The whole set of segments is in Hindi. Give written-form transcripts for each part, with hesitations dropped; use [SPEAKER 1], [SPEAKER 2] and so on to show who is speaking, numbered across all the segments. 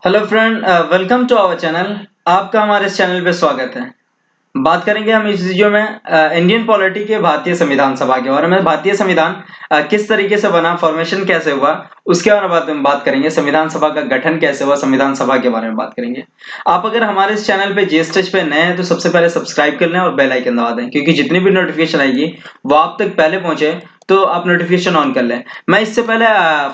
[SPEAKER 1] Hello friend, welcome to our channel. आपका हमारे इस चैनल पे स्वागत है। बात करेंगे हम इस वीडियो में इंडियन पॉलिटी के भारतीय संविधान सभा के बारे में। भारतीय संविधान किस तरीके से बना, फॉर्मेशन कैसे हुआ, उसके बारे में बात करेंगे। संविधान सभा का गठन कैसे हुआ, संविधान सभा के बारे में बात करेंगे। आप अगर हमारे इस चैनल पे जीएसटेज पे नए हैं तो सबसे पहले सब्सक्राइब कर लें और बेल आइकन दबा दें, क्योंकि जितनी भी नोटिफिकेशन आएगी वो आप तक पहले पहुंचे तो आप नोटिफिकेशन ऑन कर लें। मैं इससे पहले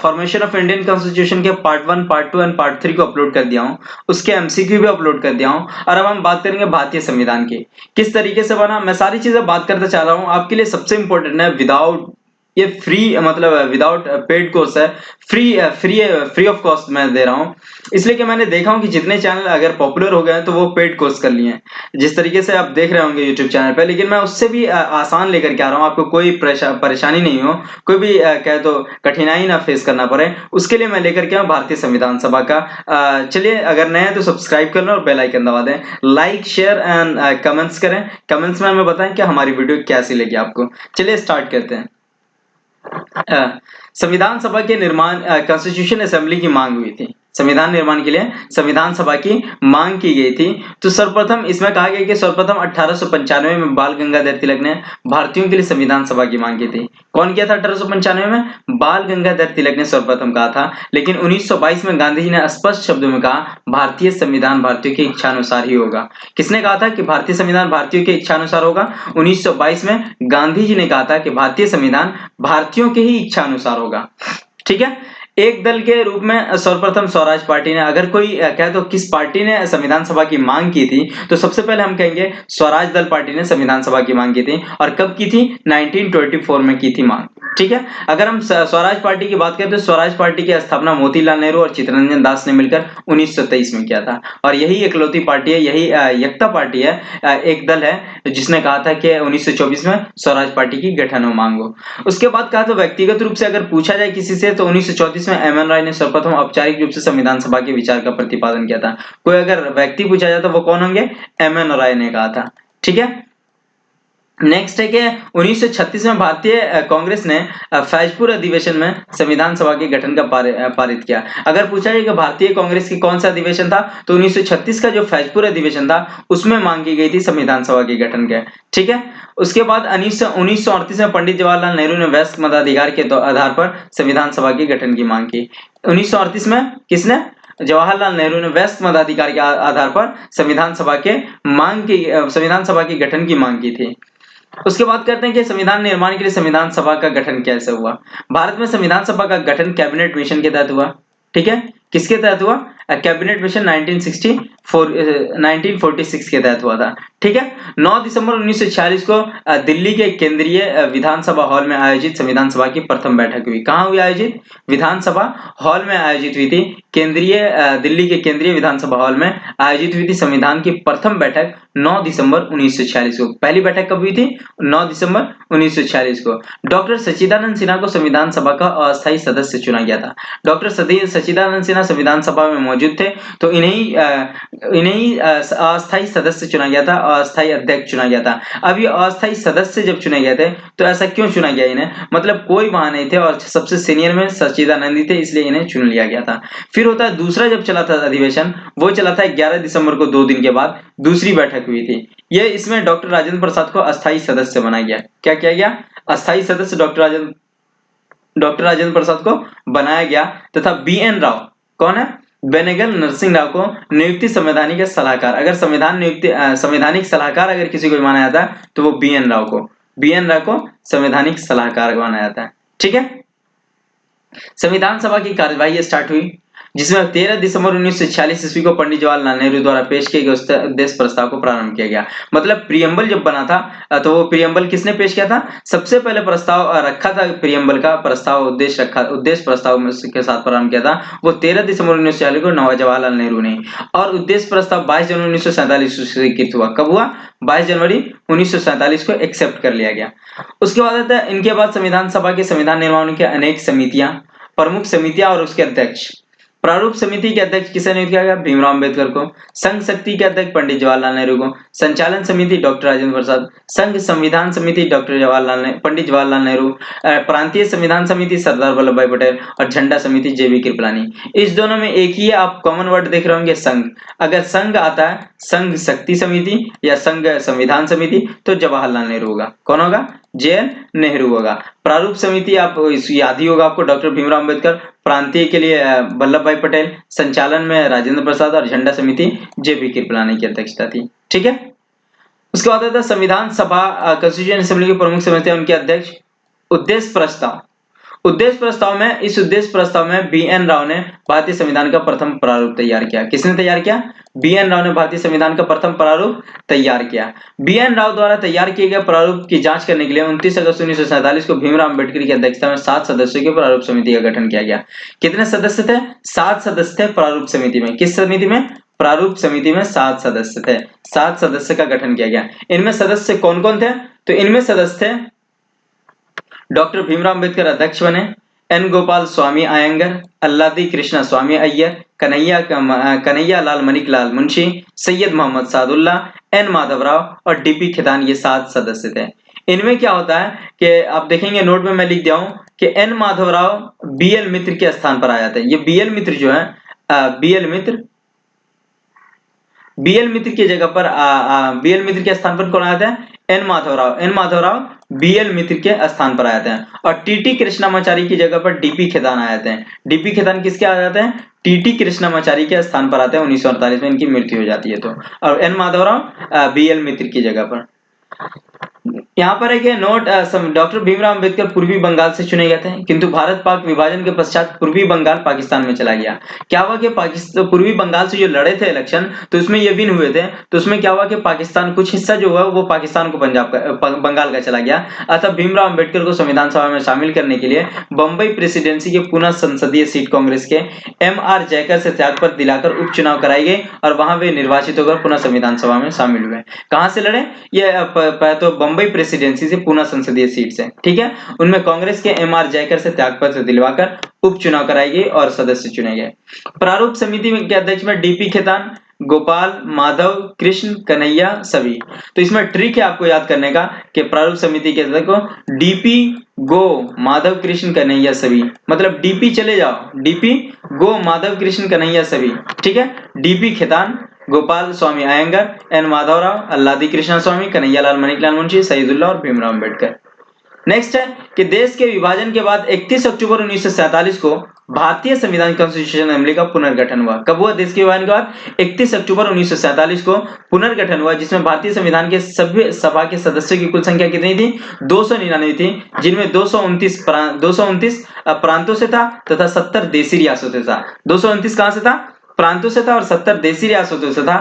[SPEAKER 1] फॉर्मेशन ऑफ इंडियन कॉन्स्टिट्यूशन के पार्ट 1, पार्ट 2 एंड पार्ट 3 को अपलोड कर दिया हूं, उसके एमसीक्यू भी अपलोड कर दिया हूं। और अब हम बात करेंगे भारतीय संविधान की, किस तरीके से बना। मैं सारी चीजें बात करते चाह रहा हूं, आपके लिए सबसे इंपॉर्टेंट है विदाउट ये फ्री, मतलब विदाउट पेड कोर्स है, फ्री ऑफ कॉस्ट मैं दे रहा हूं। इसलिए कि मैंने देखा हूं कि जितने चैनल अगर पॉपुलर हो गए हैं तो वो पेड कोर्स कर लिए हैं, जिस तरीके से आप देख रहे होंगे यूट्यूब चैनल पे। लेकिन मैं उससे भी आसान लेकर के आ रहा हूं, आपको कोई परेशानी नहीं हो, कोई भी कहे तो कठिनाई ना फेस करना पड़े, उसके लिए मैं लेकर के आऊं भारतीय संविधान सभा का। चलिए, अगर नए हैं तो सब्सक्राइब कर लो और बेल आइकन दबा दें, लाइक शेयर एंड कमेंट्स करें। कमेंट्स में हमें बताएं कि हमारी वीडियो कैसी लगी आपको। चलिए स्टार्ट करते हैं। संविधान सभा के निर्माण, कॉन्स्टिट्यूशन असेंबली की मांग हुई थी। संविधान निर्माण के लिए संविधान सभा की मांग की गई थी। तो सर्वप्रथम इसमें कहा गया कि सर्वप्रथम 1895 में बाल गंगाधर तिलक ने भारतीयों के लिए संविधान सभा की मांग की थी। कौन किया था 1895 में? बाल गंगाधर तिलक ने सर्वप्रथम कहा था। लेकिन 1922 में गांधी जी ने स्पष्ट शब्दों में कहा, भारतीय संविधान भारतीयों की इच्छा अनुसार ही होगा। किसने कहा था कि भारतीय संविधान भारतीयों की इच्छा अनुसार होगा? 1922 में गांधी जी ने कहा था कि भारतीय संविधान भारतीयों की ही इच्छा अनुसार होगा। ठीक है। एक दल के रूप में सर्वप्रथम स्वराज पार्टी ने, अगर कोई कहे तो किस पार्टी ने संविधान सभा की मांग की थी, तो सबसे पहले हम कहेंगे स्वराज दल पार्टी ने संविधान सभा की मांग की थी। और कब की थी? 1924 में की थी मांग। ठीक है। अगर हम स्वराज पार्टी की बात करें तो स्वराज पार्टी की स्थापना मोतीलाल नेहरू और चित्तरंजन दास ने मिलकर 1923 में किया था। और यही इकलौती पार्टी है, यही एकता पार्टी है, एक दल है जिसने कहा था कि 1924 में स्वराज पार्टी की गठन हो, मांग हो। उसके बाद कहा तो व्यक्तिगत रूप से अगर पूछा जाए किसी से, तो 1934 में एम एन राय ने सर्वप्रथम औपचारिक रूप से संविधान सभा के विचार का प्रतिपादन किया था। कोई अगर व्यक्ति पूछा जाए तो वो कौन होंगे? एम एन राय ने कहा था। ठीक है। नेक्स्ट है कि 1936 में भारतीय कांग्रेस ने फैजपुर अधिवेशन में संविधान सभा के गठन का पारित किया। अगर पूछा जाए कि भारतीय कांग्रेस की कौन सा अधिवेशन था, तो 1936 का जो फैजपुर अधिवेशन था उसमें मांग की गई थी संविधान सभा के गठन के। ठीक है। उसके बाद 1938 में पंडित जवाहरलाल नेहरू ने वयस्क मताधिकार के आधार पर संविधान सभा के गठन की मांग की। 1938 में किसने? जवाहरलाल नेहरू ने वयस्क मताधिकार के आधार पर संविधान सभा के गठन की मांग की थी। उसके बाद करते हैं कि संविधान निर्माण के लिए संविधान सभा का गठन कैसे हुआ। भारत में संविधान सभा का गठन कैबिनेट मिशन के तहत हुआ। ठीक है। किसके तहत हुआ? कैबिनेट मिशन 1946 के तहत हुआ था। ठीक है। 9 दिसंबर 1946 को दिल्ली के केंद्रीय विधानसभा हॉल में आयोजित संविधान सभा की प्रथम बैठक हुई। कहां हुई आयोजित? विधानसभा हॉल में आयोजित हुई थी। दिल्ली के केंद्रीय विधानसभा हॉल में आयोजित हुई थी संविधान की प्रथम बैठक 9 दिसंबर 1946 को। पहली बैठक कब हुई थी? 9 दिसंबर 1946 को। डॉक्टर सच्चिदानंद सिन्हा को संविधान सभा का अस्थायी सदस्य चुना गया था। डॉक्टर सच्चिदानंद सिन्हा संविधान सभा में मौजूद थे, तो इन्हें अस्थायी सदस्य चुना गया था, अस्थायी अध्यक्ष चुना गया था। अब ये अस्थायी सदस्य जब चुने गए थे तो ऐसा क्यों चुना गया इन्हें? मतलब कोई वहां नहीं थे और सबसे सीनियर में सच्चिदानंद ही थे, इसलिए इन्हें चुन लिया गया था। फिर होता है दूसरा, जब चला था अधिवेशन, वो चला था 11 दिसंबर को, 2 दिन के बाद दूसरी बैठक हुई थी। ये इसमें डॉक्टर राजेंद्र प्रसाद को अस्थायी सदस्य बनाया गया। क्या किया गया? अस्थायी सदस्य डॉक्टर राजेंद्र प्रसाद को बनाया गया, तथा बी एन राव, कौन है? बेनेगल नरसिंह राव को नियुक्ति संवैधानिक सलाहकार। अगर संवैधानिक सलाहकार अगर किसी को माना जाता है तो वो बी एन राव को संवैधानिक सलाहकार बनाया जाता है। ठीक है। संविधान सभा की कार्यवाही स्टार्ट हुई, जिसमें 13 दिसंबर 1946 ईस्वी को पंडित जवाहरलाल नेहरू द्वारा पेश किए गए उद्देश्य प्रस्ताव को प्रारंभ किया गया। मतलब प्रियम्बल जब बना था तो वो प्रियम्बल किसने पेश किया था? सबसे पहले प्रस्ताव रखा था प्रियम्बल का प्रस्ताव, उद्देश्य प्रस्ताव के साथ प्रारंभ किया था वो 13 दिसंबर 1946 को जवाहरलाल नेहरू ने। और उद्देश्य प्रस्ताव 22 जनवरी 1947 को स्वीकृत हुआ। कब हुआ? 22 जनवरी 1947 को एक्सेप्ट कर लिया गया। उसके बाद आता है, इनके बाद संविधान सभा के संविधान निर्माण के अनेक समितियां, प्रमुख समितियां और उसके अध्यक्ष। प्रारूप समिति के अध्यक्ष किसे नियुक्त किया गया? भीमराव अंबेडकर को। संघ शक्ति के अध्यक्ष पंडित जवाहरलाल नेहरू को। संचालन समिति डॉक्टर राजेंद्र प्रसाद। संघ संविधान समिति पंडित जवाहरलाल नेहरू। प्रांतीय संविधान समिति सरदार वल्लभ भाई पटेल और झंडा समिति जेबी कृपलानी। इस दोनों में एक ही आप कॉमन वर्ड देख रहे होंगे, संघ। अगर संघ आता है संघ शक्ति समिति या संघ संविधान समिति तो जवाहरलाल नेहरू होगा। कौन होगा? जे.एन. नेहरू होगा। प्रारूप समिति आप याद ही होगा आपको, डॉक्टर भीमराव अंबेडकर। प्रांतीय के लिए वल्लभ भाई पटेल। संचालन में राजेंद्र प्रसाद और झंडा समिति जेबी कृपलानी की अध्यक्षता थी। ठीक है। उसके बाद आता है संविधान सभा कॉन्स्टिट्यूएंट असेंबली के प्रमुख सदस्य उनके अध्यक्ष। उद्देश्य प्रस्ताव। इस उद्देश्य प्रस्ताव में बी.एन. राव ने भारतीय संविधान का प्रथम प्रारूप तैयार किया। किसने तैयार किया? बी.एन. राव ने भारतीय संविधान का प्रथम प्रारूप तैयार किया। बी.एन. राव द्वारा तैयार किए गए प्रारूप की जांच करने के लिए 29 अगस्त 1947 को भीमराव अंबेडकर की अध्यक्षता में 7 सदस्यों की प्रारूप समिति का गठन किया गया। कितने सदस्य थे? 7 सदस्य थे प्रारूप समिति में। किस समिति में? प्रारूप समिति में 7 सदस्य थे। 7 सदस्य का गठन किया गया। इनमें सदस्य कौन कौन थे? तो इनमें सदस्य थे डॉक्टर भीमराव अंबेडकर अध्यक्ष बने, एन गोपाल स्वामी अयंगर, अल्लादी कृष्णा स्वामी अय्यर, कन्हैया लाल मणिकलाल मुंशी, सैयद मोहम्मद सादुल्ला, एन माधवराव और डीपी खेतान। ये 7 सदस्य थे। इनमें क्या होता है कि आप देखेंगे नोट में मैं लिख दिया हूं कि एन माधवराव बीएल मित्र के स्थान पर आ जाते हैं। ये बीएल मित्र जो है बीएल मित्र की जगह पर बीएल मित्र के स्थान पर कौन आते हैं? एन माधवराव बीएल मित्र के स्थान पर आते हैं। और टीटी कृष्णामाचारी की जगह पर डीपी खेतान आ जाते हैं। डीपी खेतान किसके आ जाते हैं? टीटी कृष्णामाचारी के स्थान पर आते हैं। 1948 में इनकी मृत्यु हो जाती है। तो और एन माधवराव बीएल मित्र की जगह पर। यहाँ पर एक नोट, डॉक्टर भीमराव अंबेडकर पूर्वी बंगाल से चुने गए थे, किंतु भारत पाक विभाजन के पश्चात पूर्वी बंगाल पाकिस्तान में चला गया। क्या हुआ कि पाकिस्तान पूर्वी बंगाल से जो लड़े थे इलेक्शन, तो उसमें ये विन हुए थे। तो उसमें क्या हुआ कि पाकिस्तान कुछ हिस्सा जो हुआ वो पाकिस्तान को बंगाल का चला गया। अतः भीमराव अंबेडकर को संविधान सभा में शामिल करने के लिए बंबई प्रेसिडेंसी के पुनः संसदीय सीट कांग्रेस के एम.आर. जयकर से त्यागपत्र दिलाकर उपचुनाव कराई गई और वहां वे निर्वाचित होकर पुनः संविधान सभा में शामिल हुए। कहां से लड़े? ये तो बंबई प्रेसिडेंसी से पुनः संसदीय सीट से। ठीक है। उनमें कांग्रेस के एम.आर. जयकर से त्यागपत्र दिलवाकर उपचुनाव कराई गई और सदस्य चुने गए। प्रारूप समिति के अध्यक्ष में डीपी खेतान, गोपाल, माधव, कृष्ण, कन्हैया सभी। तो इसमें ट्रिक है आपको याद करने का कि प्रारूप समिति के अध्यक्ष को डीपी, गो, माधव, कृष्ण, कन्हैया सभी। मतलब डीपी चले जाओ, डीपी, गो, माधव, कृष्ण, कन्हैया सभी। ठीक है। डीपी खेतान, गोपाल स्वामी अयंगर, एन माधवराव, अल्लादी कृष्णा स्वामी, कन्हैयालाल मणिकलाल मुंशी, सईदुल्लाह और भीमराव अंबेडकर। नेक्स्ट है कि देश के विभाजन के बाद 31 अक्टूबर 1947 को भारतीय संविधान कॉन्स्टिट्यूशन असेंबली का पुनर्गठन हुआ। कब हुआ? देश के विभाजन के बाद 31 अक्टूबर 1947 को पुनर्गठन हुआ, जिसमें भारतीय संविधान के सभ्य सभा के सदस्यों की कुल संख्या कितनी थी? 299 थी, जिनमें 229 प्रांतों से था तथा 70 देशी रियासतों से था। 229 कहां से था? प्रांतों से था और 70 देशी रियासतों से था।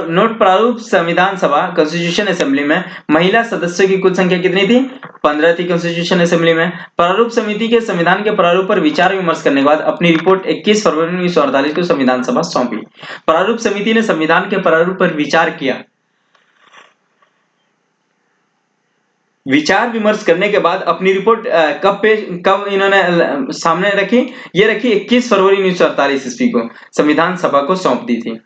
[SPEAKER 1] नोट, प्रारूप संविधान सभा कॉन्स्टिट्यूशन असेंबली में महिला सदस्यों की कुल संख्या कितनी थी? 15 थी कॉन्स्टिट्यूशन असेंबली में। प्रारूप समिति के संविधान के प्रारूप पर विचार विमर्श करने के बाद अपनी रिपोर्ट 21 फरवरी 1948 को संविधान सभा सौंपी। प्रारूप समिति ने संविधान के प्रारूप पर विचार किया। विचार विमर्श करने के बाद अपनी रिपोर्ट कब इन्होंने सामने रखी? ये रखी 21 फरवरी 1948 ईस्वी को संविधान सभा को सौंप दी थी।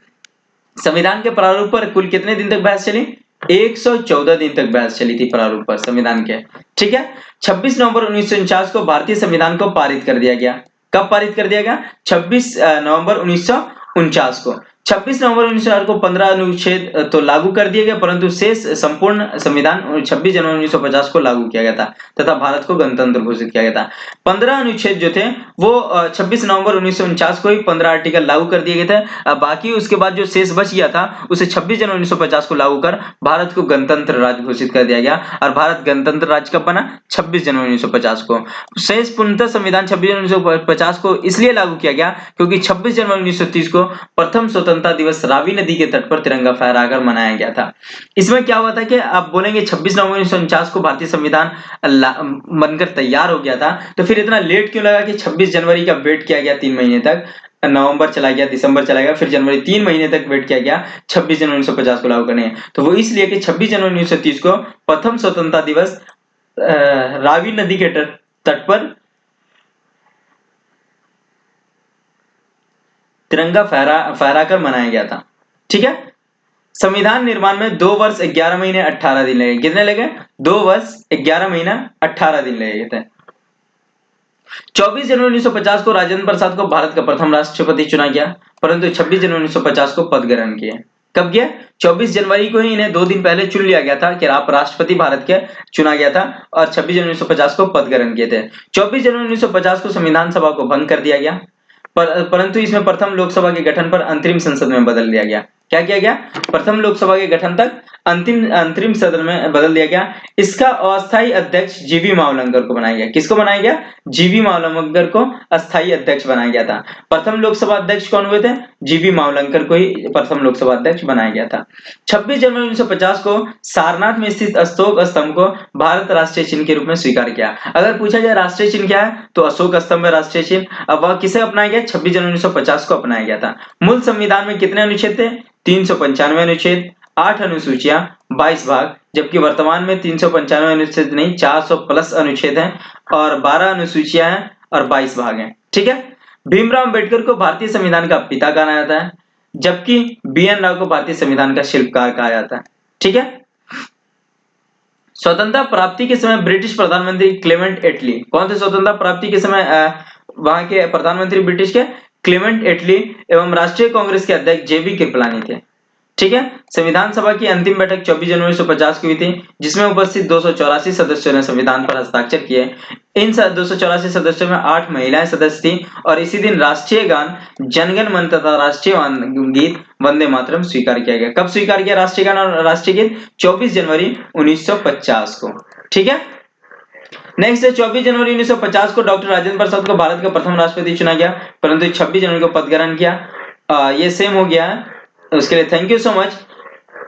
[SPEAKER 1] संविधान के प्रारूप पर कुल कितने दिन तक बहस चली? 114 दिन तक बहस चली थी प्रारूप पर संविधान के। ठीक है। 26 नवंबर 1949 को भारतीय संविधान को पारित कर दिया गया। कब पारित कर दिया गया? 26 नवंबर 1949 को। 26 नवंबर 1949 को 15 अनुच्छेद तो लागू कर दिए गए, परंतु शेष संपूर्ण संविधान 26 जनवरी 1950 को लागू किया गया था तथा भारत को गणतंत्र घोषित किया गया था। 15 अनुच्छेद जो थे वो 26 नवंबर 1949 को ही 15 आर्टिकल लागू कर दिए गए थे। बाकी उसके बाद जो शेष बच गया था उसे 26 जनवरी 1950 को लागू कर भारत को गणतंत्र राज्य घोषित कर दिया गया। और भारत गणतंत्र राज्य कब बना? 26 जनवरी 1950 को। शेष पूर्णतः संविधान 26 जनवरी 1950 को इसलिए लागू किया गया क्योंकि 26 जनवरी 1930 को प्रथम स्वतंत्रता दिवस रावी नदी के तट पर तिरंगा फहराकर मनाया गया था। इसमें क्या हुआ था कि आप बोलेंगे 26 नवंबर 1949 को भारतीय संविधान बनकर तैयार हो गया था, तो फिर इतना लेट क्यों लगा कि 26 जनवरी का वेट किया गया 3 महीने तक? नवंबर चला गया, दिसंबर चला गया, फिर जनवरी, 3 महीने तक वेट किया गया 26 जनवरी 1950 को लागू करने। तो वो इसलिए कि 26 जनवरी 1930 को प्रथम स्वतंत्रता दिवस रावी नदी के तट पर तिरंगा फहराकर मनाया गया था। ठीक है। संविधान निर्माण में 2 वर्ष 11 महीने 18 दिन लगे। कितने लगे? 2 वर्ष 11 महीना 18 दिन लगे थे। 24 जनवरी 1950 को राजेंद्र प्रसाद को भारत का प्रथम राष्ट्रपति चुना गया, परंतु 26 जनवरी 1950 को पद ग्रहण किए। कब किया? 24 जनवरी को ही इन्हें 2 दिन पहले चुन लिया गया था कि आप राष्ट्रपति भारत के चुना गया था, और 26 जनवरी 1950 को पद ग्रहण किए थे। 24 जनवरी 1950 को संविधान सभा को भंग कर दिया गया, परंतु इसमें प्रथम लोकसभा के गठन पर अंतरिम संसद में बदल दिया गया। क्या किया गया? प्रथम लोकसभा के गठन तक अंतरिम सदन में बदल दिया गया। इसका अस्थायी अध्यक्ष जीवी मावलंकर को बनाया गया। किसको बनाया गया? जीवी मावलंकर को अस्थायी अध्यक्ष बनाया गया था। प्रथम लोकसभा अध्यक्ष कौन हुए थे? जीवी मावलंकर को ही प्रथम लोकसभा अध्यक्ष बनाया गया था। 26 जनवरी 1950 को सारनाथ में स्थित अशोक स्तंभ को भारत राष्ट्रीय चिन्ह के रूप में स्वीकार किया। अगर पूछा जाए राष्ट्रीय चिन्ह क्या है, तो अशोक स्तंभ है राष्ट्रीय चिन्ह। अब वह किसे अपनाया गया? 26 जनवरी 1950 को अपनाया गया था। मूल संविधान में कितने अनुच्छेद थे? 395 अनुच्छेद, 8 अनुसूचियां, 22 भाग, जबकि वर्तमान में 395 अनुच्छेद नहीं, 400 प्लस अनुच्छेद हैं और 12 अनुसूचियां हैं और 22 भाग हैं। ठीक है। भीमराव अंबेडकर को भारतीय संविधान का पिता कहा जाता है, जबकि BN राव को भारतीय संविधान का शिल्पकार कहा जाता है। ठीक है। स्वतंत्रता प्राप्ति के समय ब्रिटिश प्रधानमंत्री क्लेमेंट एटली, कौन थे स्वतंत्रता प्राप्ति के समय वहां के प्रधानमंत्री ब्रिटिश के? क्लेमेंट एटली एवं राष्ट्रीय कांग्रेस के अध्यक्ष JB कृपलानी थे। ठीक है। संविधान सभा की अंतिम बैठक 24 जनवरी 1950 की हुई थी, जिसमें उपस्थित 284 सदस्यों ने संविधान पर हस्ताक्षर किए। इन 284 सदस्यों में 8 महिलाएं सदस्य थी और इसी दिन राष्ट्रीय गान जनगण मन तथा राष्ट्रीय गीत वंदे मातरम स्वीकार किया गया। कब स्वीकार किया राष्ट्रीय गान और राष्ट्रीय गीत? 24 जनवरी 1950 को। ठीक है। नेक्स्ट है 24 जनवरी 1950 को डॉक्टर राजेंद्र प्रसाद को भारत का प्रथम राष्ट्रपति चुना गया, परंतु 26 जनवरी को पद ग्रहण किया। ये सेम हो गया है, उसके लिए थैंक यू सो मच।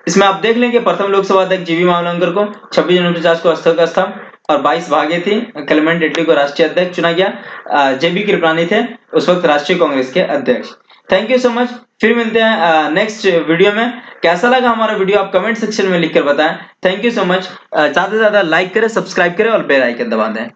[SPEAKER 1] इसमें आप देख लें कि प्रथम लोकसभा अध्यक्ष जीवी मावलंकर को 26 जनवरी 1950 को अशोक स्तंभ और 22 भागे थी। क्लेमेंट एटली को राष्ट्रीय अध्यक्ष चुना गया। JB कृपलानी थे उस वक्त राष्ट्रीय कांग्रेस के अध्यक्ष। Thank you so much. फिर मिलते हैं नेक्स्ट वीडियो में। कैसा लगा हमारा वीडियो आप कमेंट सेक्शन में लिखकर बताएं। Thank you so much. ज्यादा से ज्यादा लाइक करें, सब्सक्राइब करें और बेल आइकन दबा दें।